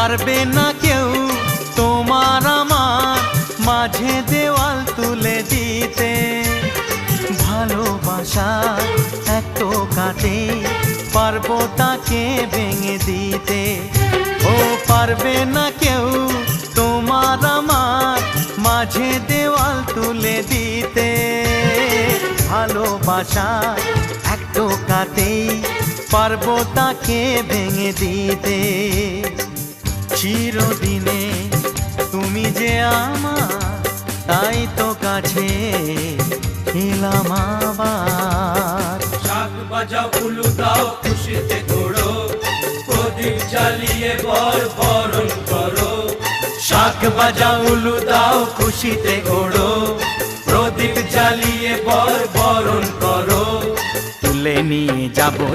পারবে না কেউ তোমার আমার মাঝে দেওয়াল তুলে দিতে। ভালোবাসা এত কাটে পারবো তাকে ভেঙে দিতে। ও পারবে না কেউ তোমার আমার মাঝে দেওয়াল তুলে দিতে। ভালোবাসা একটু কাটেই পারবো তাকে ভেঙে দিতে। চিরদিনে তুমি যে আমার, তাই তো কাছে এলাম আবার। শাক বাজাও উলু দাও খুশিতে ঘোড়ো, প্রদীপ জ্বালিয়ে বর বরণ করো। শাক বাজাও উলু দাও খুশিতে ওড়ো, প্রদীপ জ্বালিয়ে বর বরণ করো। তুলে নিয়ে যাবো